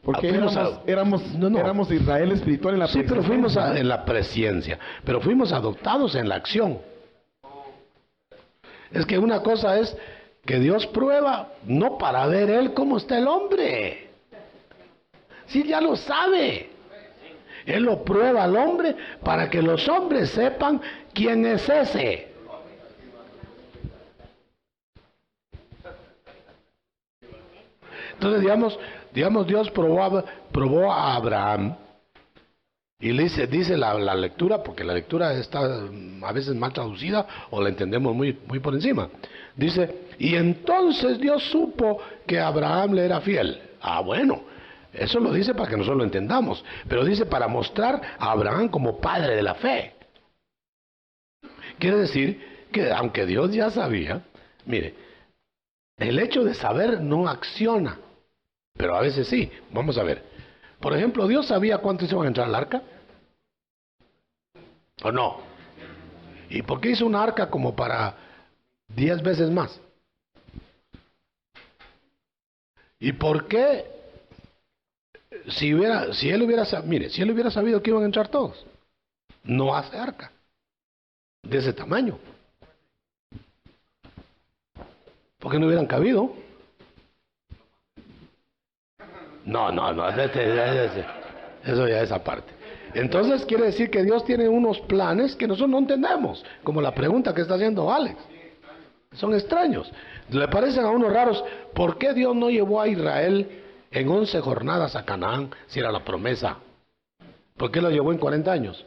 Porque éramos Israel espiritual en la presencia. Sí, pero fuimos en la presciencia. Pero fuimos adoptados en la acción. Es que una cosa es que Dios prueba, no para ver Él cómo está el hombre. Sí, ya lo sabe. Él lo prueba al hombre para que los hombres sepan quién es ese. Entonces, digamos Dios probó a Abraham y le dice la lectura, porque la lectura está a veces mal traducida o la entendemos muy por encima. Dice, Y entonces Dios supo que Abraham le era fiel. Ah, bueno, eso lo dice para que nosotros lo entendamos, pero dice para mostrar a Abraham como padre de la fe. Quiere decir que aunque Dios ya sabía, mire, el hecho de saber no acciona, pero a veces sí. Vamos a ver. Por ejemplo, ¿Dios sabía cuántos iban a entrar al arca? ¿O no? ¿Y por qué hizo una arca como para 10 veces más? ¿Y por qué? Si él hubiera sabido que iban a entrar todos, no hace arca de ese tamaño. ¿Por qué no hubieran cabido? No, eso ya es aparte. Entonces quiere decir que Dios tiene unos planes que nosotros no entendemos, como la pregunta que está haciendo Alex. Son extraños. Le parecen a uno raros. ¿Por qué Dios no llevó a Israel en 11 jornadas a Canaán si era la promesa? ¿Por qué lo llevó en 40 años?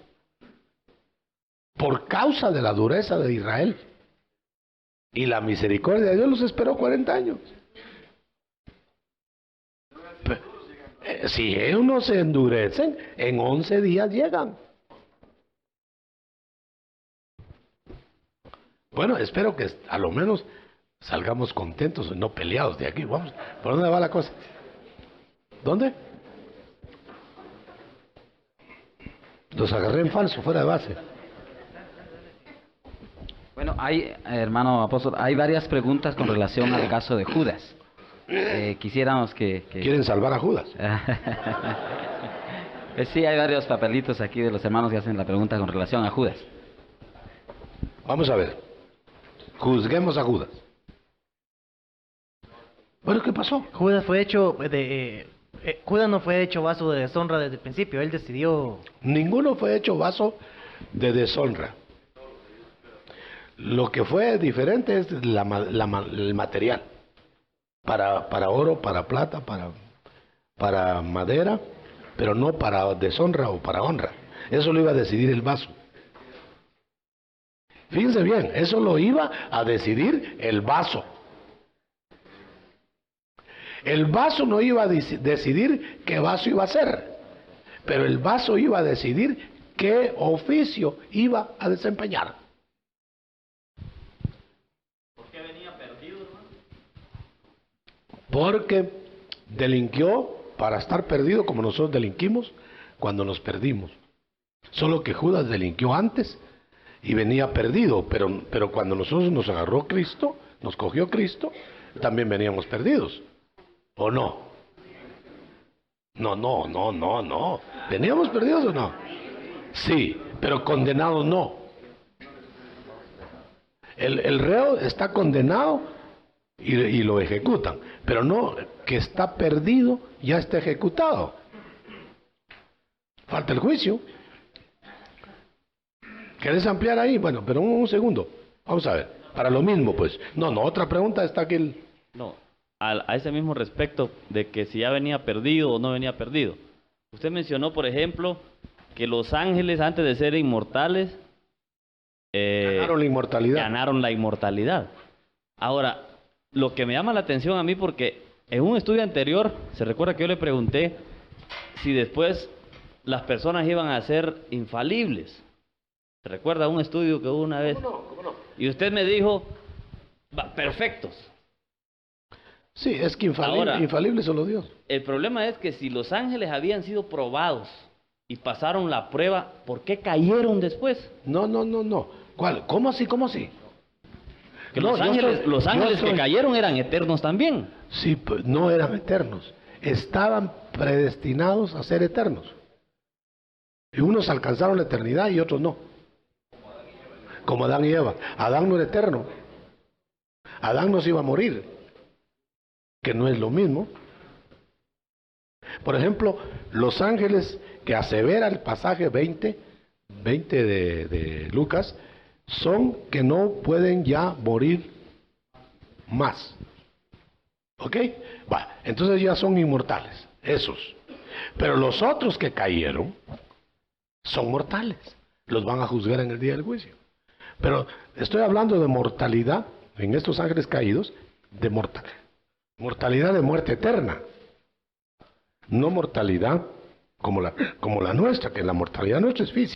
Por causa de la dureza de Israel. Y la misericordia de Dios los esperó 40 años. Si ellos no se endurecen, en 11 días llegan. Bueno, espero que a lo menos salgamos contentos y no peleados de aquí. Vamos, ¿por dónde va la cosa? ¿Dónde? Los agarré en falso, fuera de base. Bueno, hermano apóstol, hay varias preguntas con relación al caso de Judas. Quisiéramos que... ¿Quieren salvar a Judas? Sí, hay varios papelitos aquí de los hermanos que hacen la pregunta con relación a Judas. Vamos a ver. Juzguemos a Judas. Bueno, ¿qué pasó? Judas fue hecho Judas no fue hecho vaso de deshonra desde el principio. Él decidió... Ninguno fue hecho vaso de deshonra. Lo que fue diferente es el material. Para oro, para plata, para madera, pero no para deshonra o para honra. Eso lo iba a decidir el vaso. Fíjense bien, eso lo iba a decidir el vaso. El vaso no iba a decidir qué vaso iba a ser, pero el vaso iba a decidir qué oficio iba a desempeñar. Porque delinquió para estar perdido como nosotros delinquimos cuando nos perdimos. Solo que Judas delinquió antes y venía perdido, pero cuando nosotros nos agarró Cristo, nos cogió Cristo, también veníamos perdidos. ¿O no? No. ¿Veníamos perdidos o no? Sí, pero condenados no. El reo está condenado y lo ejecutan, pero no que está perdido, ya está ejecutado. Falta el juicio. ¿Querés ampliar ahí? Bueno, pero un segundo. Vamos a ver. Para lo mismo, pues. No, otra pregunta está aquí. No, a ese mismo respecto de que si ya venía perdido o no venía perdido. Usted mencionó, por ejemplo, que los ángeles antes de ser inmortales ganaron la inmortalidad. Ganaron la inmortalidad. Ahora, lo que me llama la atención a mí, porque en un estudio anterior, se recuerda que yo le pregunté si después las personas iban a ser infalibles. ¿Se recuerda un estudio que hubo una vez? ¿Cómo no? Y usted me dijo, perfectos. Sí, es que infalible solo Dios. El problema es que si los ángeles habían sido probados y pasaron la prueba, ¿por qué cayeron después? No. ¿Cuál? ¿Cómo así? Que los ángeles que cayeron eran eternos también. Sí, pues no eran eternos. Estaban predestinados a ser eternos. Y unos alcanzaron la eternidad y otros no. Como Adán y Eva. Adán no era eterno. Adán no se iba a morir. Que no es lo mismo. Por ejemplo, los ángeles que asevera el pasaje 20 de Lucas, son que no pueden ya morir más. ¿Ok? Bueno, entonces ya son inmortales, esos. Pero los otros que cayeron son mortales. Los van a juzgar en el día del juicio. Pero estoy hablando de mortalidad en estos ángeles caídos de mortalidad de muerte eterna. No mortalidad como la nuestra, que la mortalidad nuestra es física.